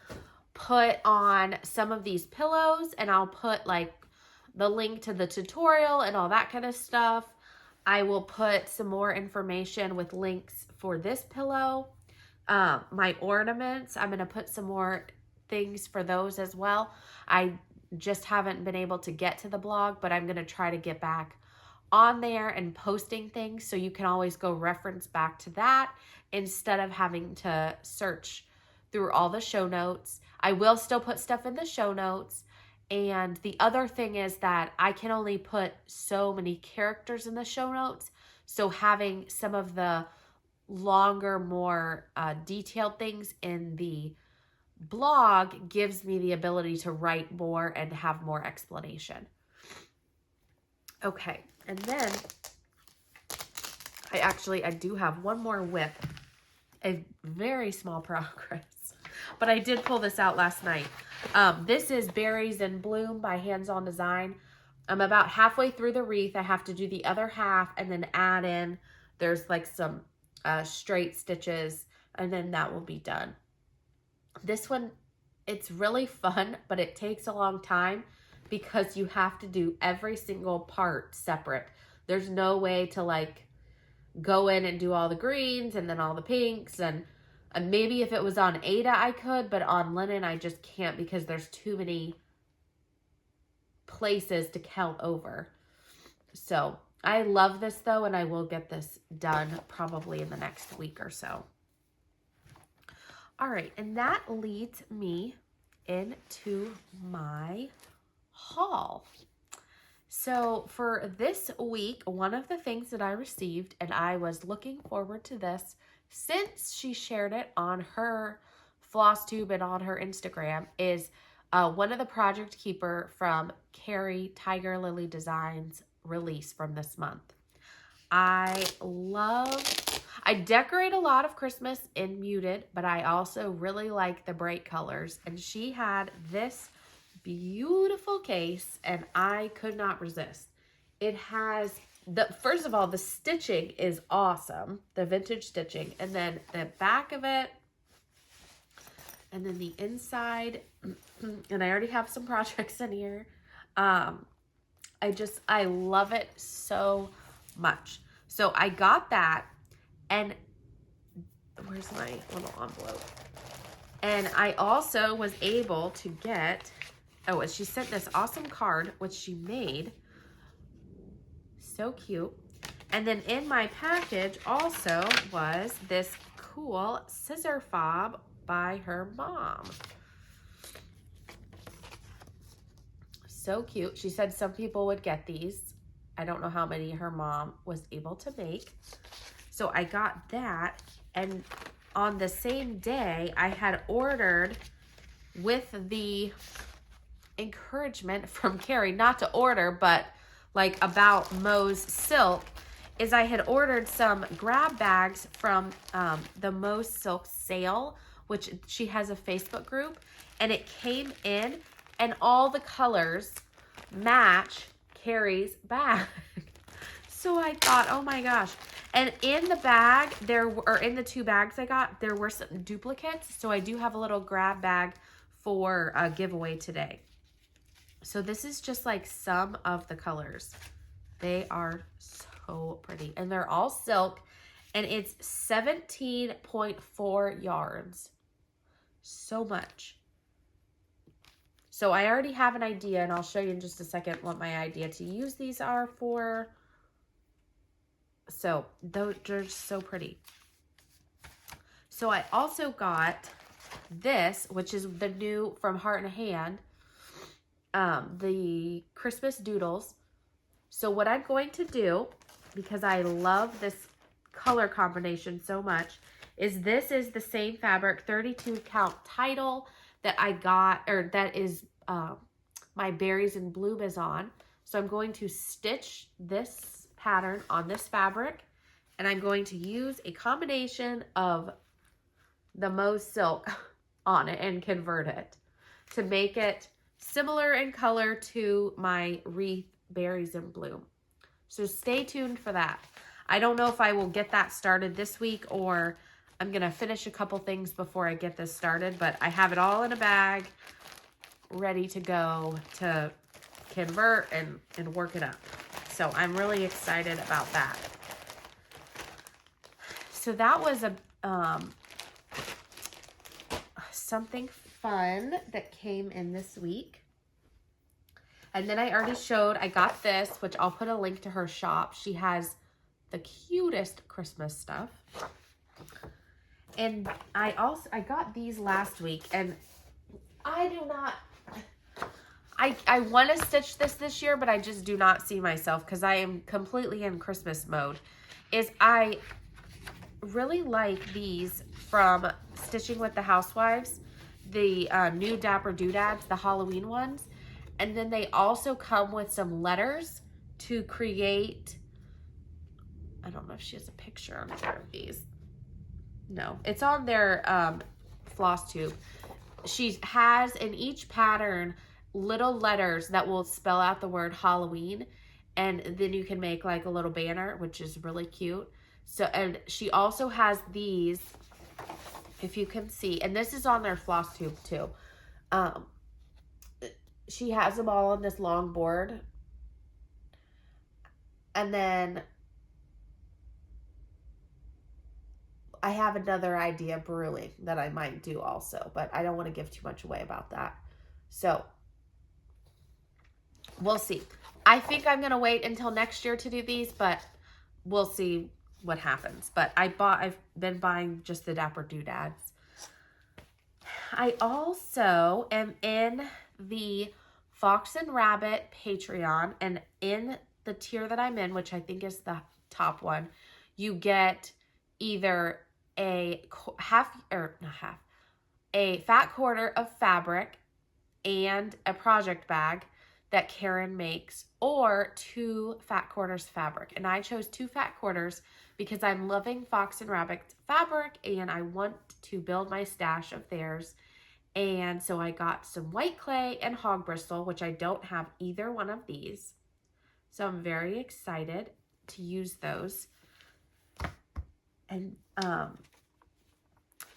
put on some of these pillows, and I'll put like the link to the tutorial and all that kind of stuff. I will put some more information with links for this pillow. My ornaments, I'm going to put some more things for those as well. I just haven't been able to get to the blog, but I'm going to try to get back on there and posting things, so you can always go reference back to that instead of having to search through all the show notes. I will still put stuff in the show notes. And the other thing is that I can only put so many characters in the show notes. So having some of the longer, more detailed things in the blog gives me the ability to write more and have more explanation. Okay, and then I do have one more whip, a very small progress, but I did pull this out last night. This is Berries in Bloom by Hands On Design. I'm about halfway through the wreath. I have to do the other half and then add in, there's like some straight stitches, and then that will be done. This one, it's really fun, but it takes a long time because you have to do every single part separate. There's no way to like go in and do all the greens and then all the pinks, and maybe if it was on Ada I could, but on linen I just can't because there's too many places to count over. So I love this though, and I will get this done probably in the next week or so. All right, and that leads me into my haul. So for this week, one of the things that I received, and I was looking forward to this since she shared it on her Flosstube and on her Instagram, is one of the Project Keeper from Carrie Tiger Lily Designs release from this month. I decorate a lot of Christmas in muted, but I also really like the bright colors. And she had this beautiful case and I could not resist. It has first of all, the stitching is awesome, the vintage stitching, and then the back of it, and then the inside, and I already have some projects in here. I love it so much. So I got that, and where's my little envelope? And I also was able to get, oh, and she sent this awesome card, which she made. So cute. And then in my package also was this cool scissor fob by her mom. So cute. She said some people would get these. I don't know how many her mom was able to make. So I got that, and on the same day I had ordered, with the encouragement from Carrie not to order, but like about Mo's Silk, is I had ordered some grab bags from the Mo's Silk sale, which she has a Facebook group, and it came in and all the colors match Carrie's bag. So I thought, oh my gosh. And in the bag, in the 2 bags I got, there were some duplicates. So I do have a little grab bag for a giveaway today. So this is just like some of the colors. They are so pretty. And they're all silk. And it's 17.4 yards. So much. So I already have an idea, and I'll show you in just a second what my idea to use these are for. So those are so pretty. So I also got this, which is the new from Heart and Hand, the Christmas Doodles. So what I'm going to do, because I love this color combination so much, is this is the same fabric, 32 count title that I got, or that is my Berries in Bloom is on. So I'm going to stitch this pattern on this fabric, and I'm going to use a combination of the Mo's Silk on it and convert it to make it similar in color to my wreath Berries in Bloom. So stay tuned for that. I don't know if I will get that started this week, or I'm going to finish a couple things before I get this started, but I have it all in a bag ready to go to convert and work it up. So I'm really excited about that. So that was a something fun that came in this week. And then I already showed, I got this, which I'll put a link to her shop. She has the cutest Christmas stuff. And I got these last week, and I want to stitch this year, but I just do not see myself because I am completely in Christmas mode. I really like these from Stitching with the Housewives, the new Dapper Doodads, the Halloween ones. And then they also come with some letters to create I don't know if she has a picture on there of these. No, it's on their Flosstube. She has in each pattern little letters that will spell out the word Halloween, and then you can make like a little banner, which is really cute. So, and she also has these, if you can see, and this is on their Flosstube too. She has them all on this long board. And then I have another idea brewing that I might do also, but I don't want to give too much away about that. So we'll see. I think I'm going to wait until next year to do these, but we'll see what happens. But I've been buying just the Dapper Doodads. I also am in the Fox and Rabbit Patreon, and in the tier that I'm in, which I think is the top one, you get either a a fat quarter of fabric and a project bag that Karen makes, or 2 fat quarters fabric. And I chose 2 fat quarters because I'm loving Fox and Rabbit fabric and I want to build my stash of theirs. And so I got some white clay and hog bristle, which I don't have either one of these. So I'm very excited to use those. And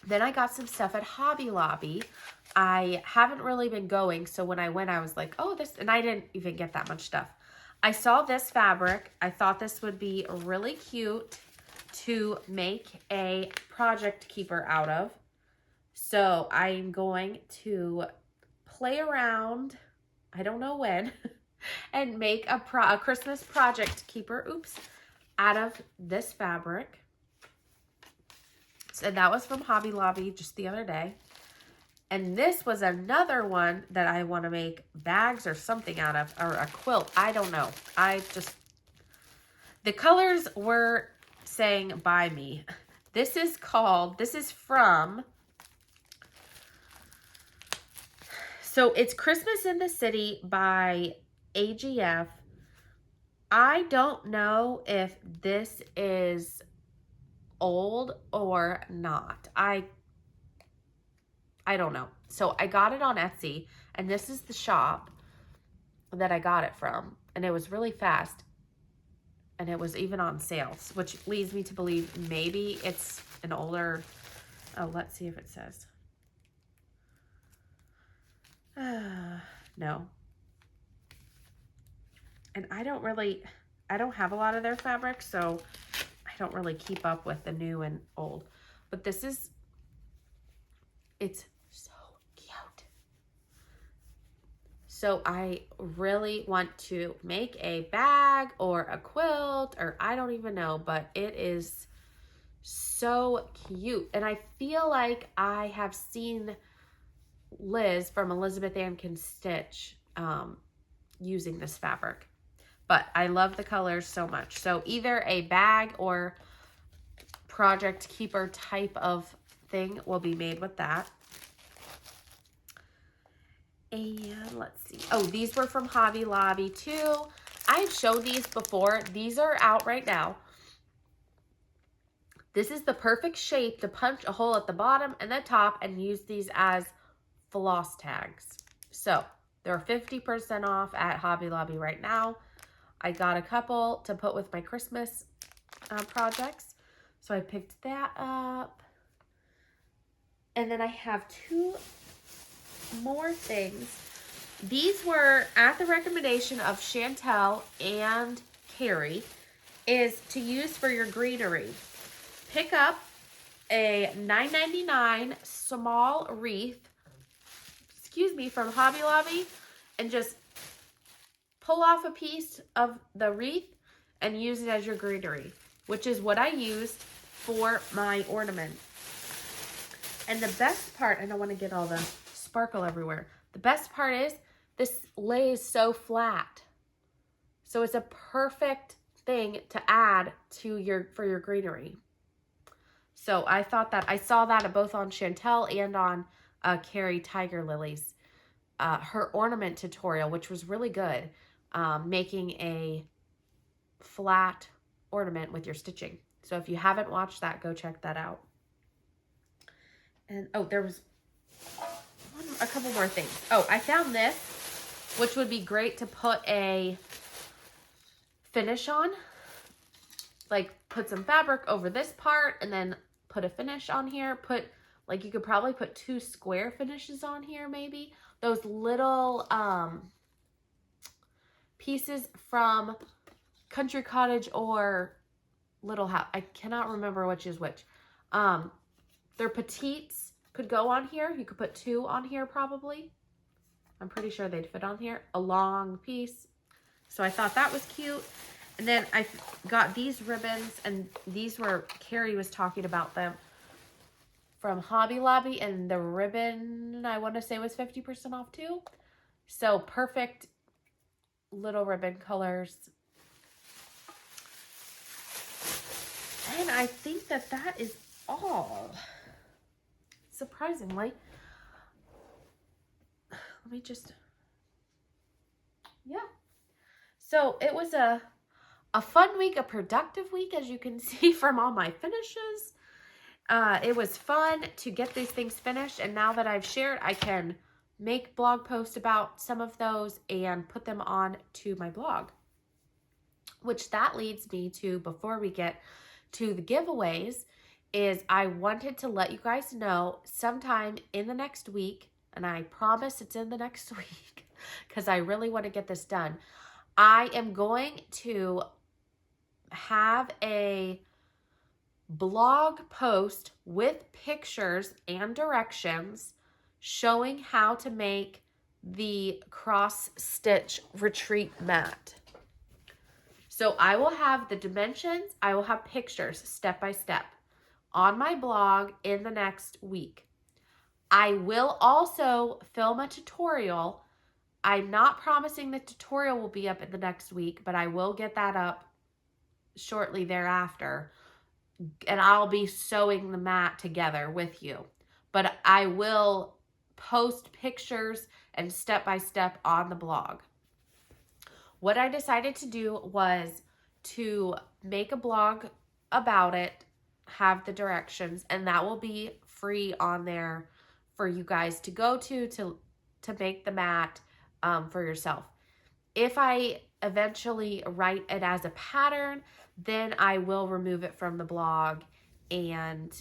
then I got some stuff at Hobby Lobby. I haven't really been going, so when I went, I was like, oh, this, and I didn't even get that much stuff. I saw this fabric. I thought this would be really cute to make a project keeper out of. So I'm going to play around, I don't know when, and make a Christmas project keeper, out of this fabric. So that was from Hobby Lobby just the other day. And this was another one that I want to make bags or something out of, or a quilt. I don't know. The colors were saying by me. This is from, so it's Christmas in the City by AGF. I don't know if this is old or not. I don't know. So I got it on Etsy, and this is the shop that I got it from, and it was really fast, and it was even on sales, which leads me to believe maybe it's an older, oh, let's see if it says. No. And I don't have a lot of their fabric, so I don't really keep up with the new and old. But it's so cute. So I really want to make a bag or a quilt, or I don't even know, but it is so cute. And I feel like I have seen Liz from Elizabeth Ann Can Stitch using this fabric. But I love the colors so much. So either a bag or project keeper type of thing will be made with that. And let's see. Oh, these were from Hobby Lobby too. I've showed these before. These are out right now. This is the perfect shape to punch a hole at the bottom and the top and use these as floss tags. So they're 50% off at Hobby Lobby right now. I got a couple to put with my Christmas projects. So I picked that up. And then I have 2 more things. These were at the recommendation of Chantel and Carrie, is to use for your greenery. Pick up a $9.99 small wreath, from Hobby Lobby, and just pull off a piece of the wreath and use it as your greenery, which is what I used for my ornament. And the best part, I don't want to get all the sparkle everywhere. The best part is this lays so flat. So it's a perfect thing to add to for your greenery. So I thought that, I saw that both on Chantel and on Carrie Tiger Lily's, her ornament tutorial, which was really good. Making a flat ornament with your stitching. So if you haven't watched that, go check that out. And, oh, there was a couple more things. Oh, I found this, which would be great to put a finish on. Like, put some fabric over this part and then put a finish on here. Like, you could probably put 2 square finishes on here, maybe. Those little pieces from Country Cottage or Little House. I cannot remember which is which. They're petites. Could go on here. You could put 2 on here probably. I'm pretty sure they'd fit on here. A long piece. So I thought that was cute. And then I got these ribbons, and these were, Carrie was talking about them from Hobby Lobby, and the ribbon, I want to say, was 50% off too. So perfect little ribbon colors. And I think that that is all. Surprisingly. Let me just, yeah. So it was a fun week, a productive week, as you can see from all my finishes. It was fun to get these things finished, and now that I've shared, I can make blog posts about some of those and put them on to my blog. Which that leads me to, before we get to the giveaways, is I wanted to let you guys know sometime in the next week, and I promise it's in the next week because I really want to get this done. I am going to have a blog post with pictures and directions showing how to make the cross stitch retreat mat. So I will have the dimensions, I will have pictures step by step on my blog in the next week. I will also film a tutorial. I'm not promising the tutorial will be up in the next week, but I will get that up shortly thereafter. And I'll be sewing the mat together with you. But I will post pictures and step by step on the blog. What I decided to do was to make a blog about it, have the directions, and that will be free on there for you guys to go to make the mat for yourself. If I eventually write it as a pattern, then I will remove it from the blog, and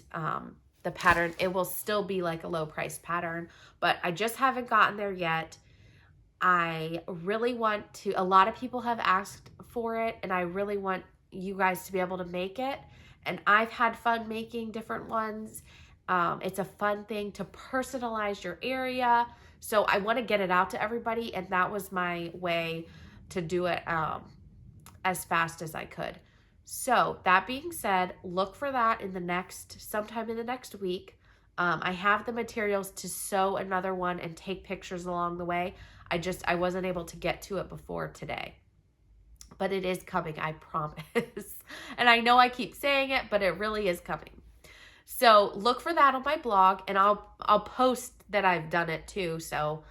the pattern, it will still be like a low price pattern, but I just haven't gotten there yet. I really want to, a lot of people have asked for it, and I really want you guys to be able to make it. And I've had fun making different ones. It's a fun thing to personalize your area. So I want to get it out to everybody, and that was my way to do it as fast as I could. So that being said, look for that sometime in the next week. I have the materials to sew another one and take pictures along the way. I wasn't able to get to it before today. But it is coming, I promise. And I know I keep saying it, but it really is coming. So look for that on my blog, and I'll post that I've done it too, so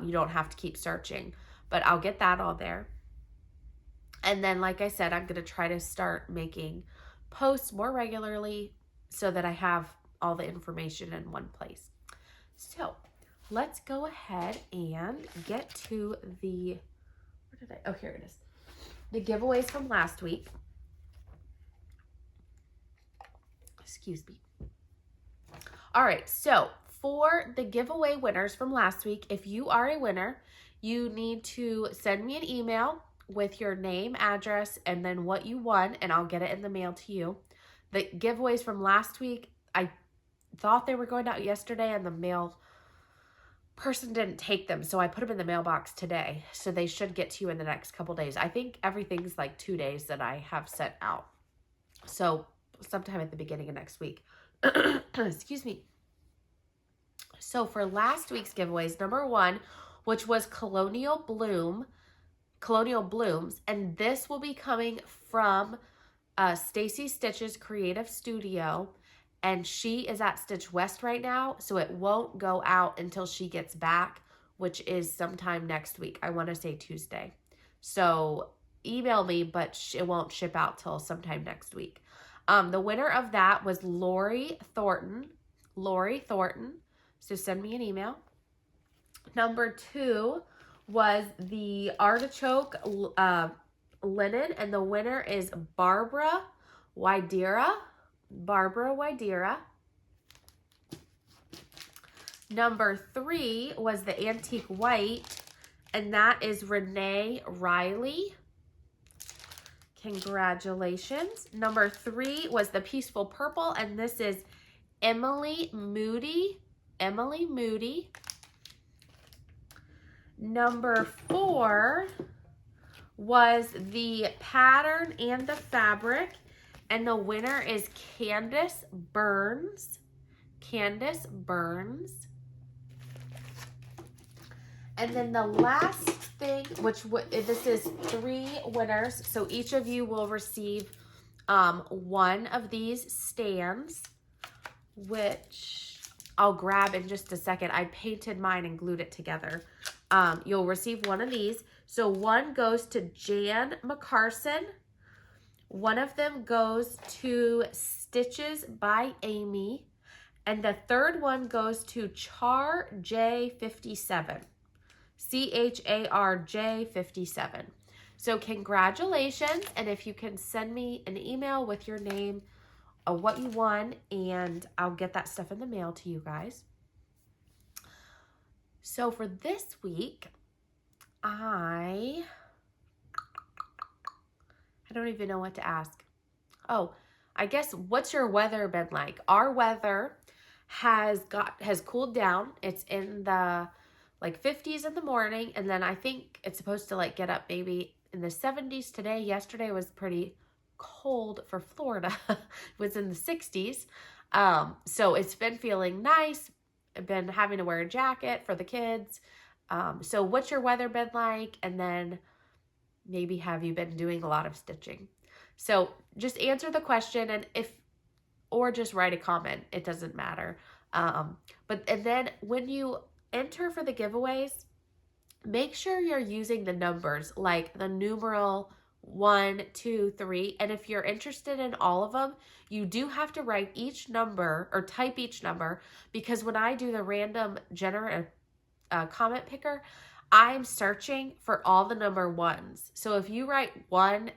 you don't have to keep searching. But I'll get that on there. And then, like I said, I'm going to try to start making posts more regularly so that I have all the information in one place. So let's go ahead and get to the, here it is. The giveaways from last week. Excuse me. All right, so for the giveaway winners from last week, if you are a winner, you need to send me an email with your name, address, and then what you won, and I'll get it in the mail to you. The giveaways from last week, I thought they were going out yesterday, and the mail person didn't take them, so I put them in the mailbox today, so they should get to you in the next couple days. I think everything's like 2 days that I have sent out, so sometime at the beginning of next week. Excuse me. So for last week's giveaways, number 1, which was Colonial Blooms, and this will be coming from Stacie Stitch's Creative Studio, and she is at Stitch West right now, so it won't go out until she gets back, which is sometime next week. I want to say Tuesday. So email me, but it won't ship out till sometime next week. The winner of that was Lori Thornton. Lori Thornton. So send me an email. Number 2 was the artichoke linen, and the winner is Barbara Wydera. Barbara Wydera. Number 3 was the antique white, and that is Renee Riley. Congratulations. Number 3 was the peaceful purple, and this is Emily Moody. Emily Moody. Number 4 was the pattern and the fabric, and the winner is Candace Burns. Candace Burns. And then the last thing, this is 3 winners, so each of you will receive one of these stands, which I'll grab in just a second. I painted mine and glued it together. You'll receive one of these. So one goes to Jan McCarson. One of them goes to Stitches by Amy. And the third one goes to Char J57. CHARJ57. So congratulations. And if you can send me an email with your name, what you won, and I'll get that stuff in the mail to you guys. So for this week, I don't even know what to ask. Oh, I guess, what's your weather been like? Our weather has cooled down. It's in the like 50s in the morning, and then I think it's supposed to like get up maybe in the 70s today. Yesterday was pretty cold for Florida. It was in the 60s. So it's been feeling nice. I've been having to wear a jacket for the kids. So what's your weather been like? And then maybe have you been doing a lot of stitching? So just answer the question, or just write a comment. It doesn't matter. And then when you enter for the giveaways, make sure you're using the numbers, like the numeral 1, 2, 3. And if you're interested in all of them, you do have to write each number or type each number, because when I do the random generative comment picker, I'm searching for all the number 1s. So if you write 1-6,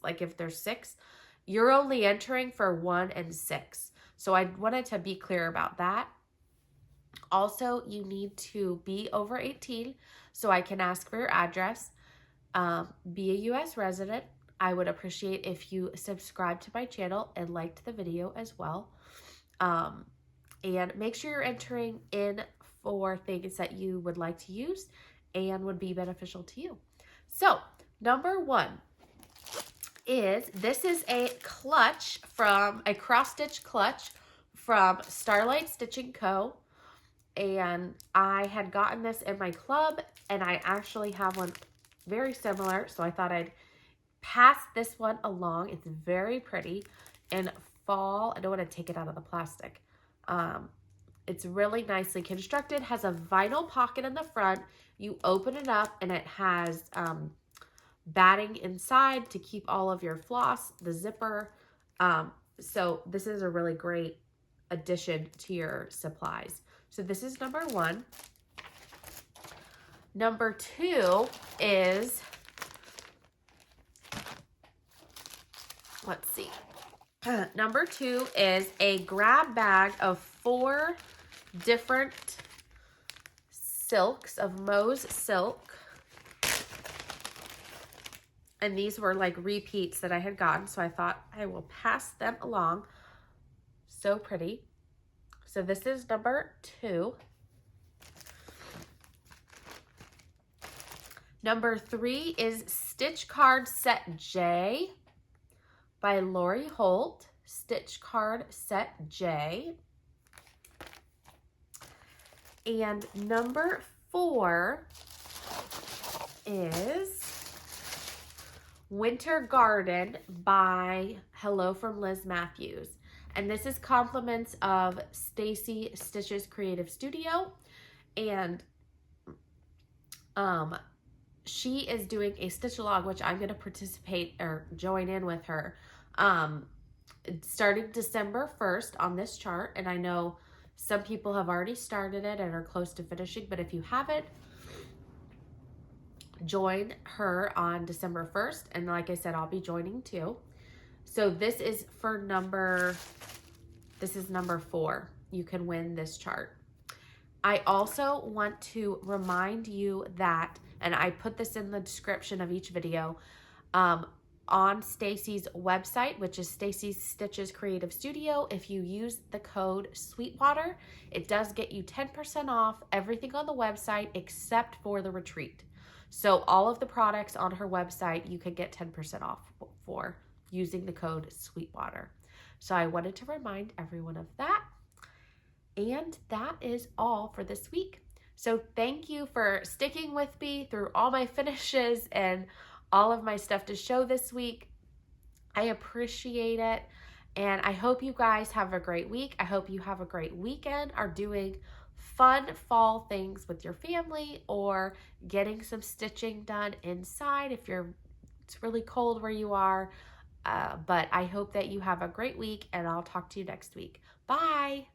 like if there's 6, you're only entering for 1 and 6. So I wanted to be clear about that. Also, you need to be over 18 so I can ask for your address. Be a U.S. resident. I would appreciate if you subscribe to my channel and liked the video as well. And make sure you're entering in for things that you would like to use and would be beneficial to you. So, number 1 is, this is a clutch a cross-stitch clutch from Starlight Stitching Co. And I had gotten this in my club, and I actually have one very similar, so I thought I'd pass this one along. It's very pretty in fall. I don't want to take it out of the plastic. It's really nicely constructed, has a vinyl pocket in the front. You open it up, and it has batting inside to keep all of your floss, the zipper. So this is a really great addition to your supplies. So this is number 1. Number 2 is, let's see. Number 2 is a grab bag of 4 different silks of Mo's silk. And these were like repeats that I had gotten, so I thought I will pass them along. So pretty. So this is number 2. Number 3 is Stitch Card Set J by Lori Holt. Stitch Card Set J. And number 4 is Winter Garden by Hello from Liz Matthews. And this is compliments of Stacie Stitches Creative Studio. And she is doing a stitch along, which I'm going to participate or join in with her, starting December 1st on this chart. And I know some people have already started it and are close to finishing, but if you haven't, join her on December 1st. And like I said, I'll be joining too. So this is number 4. You can win this chart. I also want to remind you that, and I put this in the description of each video, on Stacie's website, which is Stacie's Stitches Creative Studio, if you use the code Sweetwater, it does get you 10% off everything on the website except for the retreat. So all of the products on her website, you can get 10% off for using the code Sweetwater. So I wanted to remind everyone of that. And that is all for this week. So thank you for sticking with me through all my finishes and all of my stuff to show this week. I appreciate it. And I hope you guys have a great week. I hope you have a great weekend, are doing fun fall things with your family, or getting some stitching done inside if it's really cold where you are. But I hope that you have a great week, and I'll talk to you next week. Bye.